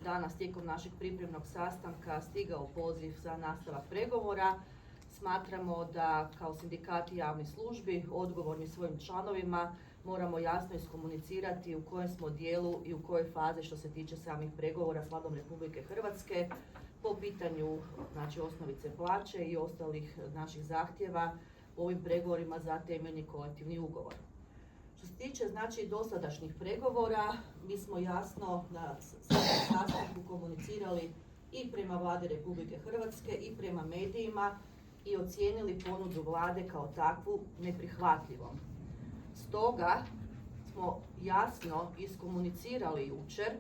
danas tijekom našeg pripremnog sastanka stigao poziv za nastavak pregovora. Smatramo da kao sindikati javnih službi odgovorni svojim članovima moramo jasno iskomunicirati u kojem smo dijelu i u kojoj fazi što se tiče samih pregovora s Vladom Republike Hrvatske po pitanju osnovice plaće i ostalih naših zahtjeva u ovim pregovorima za temeljni kolektivni ugovor. Što se tiče dosadašnjih pregovora, mi smo jasno na sastanku komunicirali i prema Vladi Republike Hrvatske i prema medijima i ocijenili ponudu Vlade kao takvu neprihvatljivom. Stoga smo jasno iskomunicirali jučer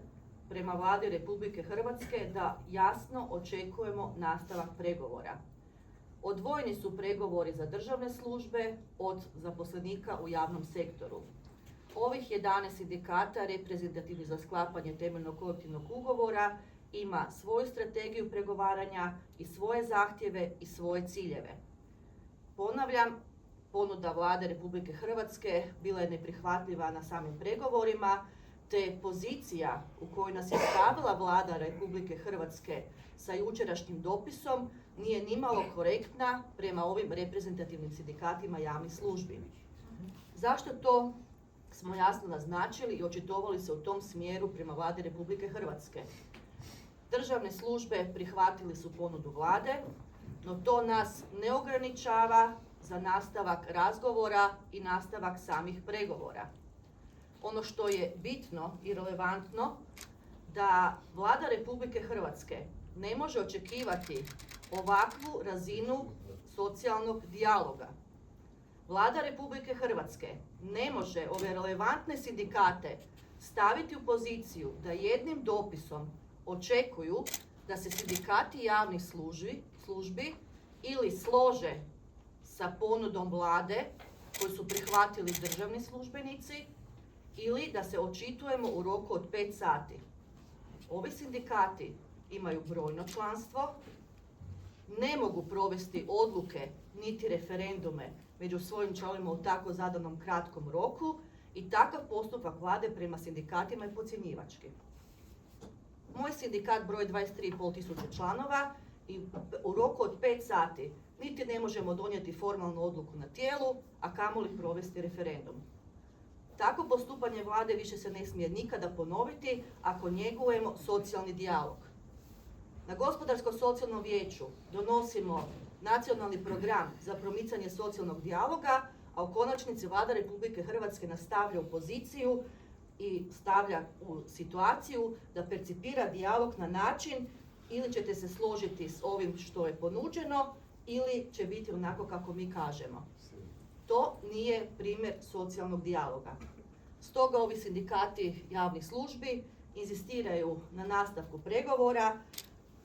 prema Vladi Republike Hrvatske da jasno očekujemo nastavak pregovora. Odvojeni su pregovori za državne službe od zaposlenika u javnom sektoru. Ovih 11 sindikata reprezentativnih za sklapanje temeljnog kolektivnog ugovora ima svoju strategiju pregovaranja i svoje zahtjeve i svoje ciljeve. Ponavljam, ponuda Vlade Republike Hrvatske bila je neprihvatljiva na samim pregovorima, te pozicija u kojoj nas je stavila Vlada Republike Hrvatske sa jučerašnjim dopisom nije nimalo korektna prema ovim reprezentativnim sindikatima javnih službi. Zašto to smo jasno naznačili i očitovali se u tom smjeru prema Vladi Republike Hrvatske? Državne službe prihvatili su ponudu Vlade, no to nas ne ograničava za nastavak razgovora i nastavak samih pregovora. Ono što je bitno i relevantno da Vlada Republike Hrvatske ne može očekivati ovakvu razinu socijalnog dijaloga. Vlada Republike Hrvatske ne može ove relevantne sindikate staviti u poziciju da jednim dopisom očekuju da se sindikati javnih službi ili slože sa ponudom Vlade koju su prihvatili državni službenici ili da se očitujemo u roku od 5 sati. Ovi sindikati imaju brojno članstvo, ne mogu provesti odluke niti referendume među svojim članovima u tako zadanom kratkom roku i takav postupak Vlade prema sindikatima je podcjenjivački. Moj sindikat broji 23,5 tisuće članova i u roku od 5 sati niti ne možemo donijeti formalnu odluku na tijelu, a kamoli provesti referendum. Tako postupanje Vlade više se ne smije nikada ponoviti ako njegujemo socijalni dijalog. Na Gospodarsko-socijalnom vijeću donosimo nacionalni program za promicanje socijalnog dijaloga, a u konačnici Vlada Republike Hrvatske nastavlja u poziciju i stavlja u situaciju da percipira dijalog na način ili ćete se složiti s ovim što je ponuđeno ili će biti onako kako mi kažemo. To nije primjer socijalnog dijaloga. Stoga ovi sindikati javnih službi inzistiraju na nastavku pregovora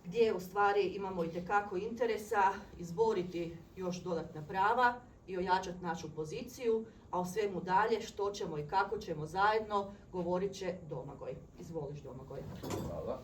gdje u stvari imamo itekako interesa izboriti još dodatna prava i ojačati našu poziciju, a o svemu dalje što ćemo i kako ćemo zajedno govorit će Domagoj. Izvoliš, Domagoj. Hvala.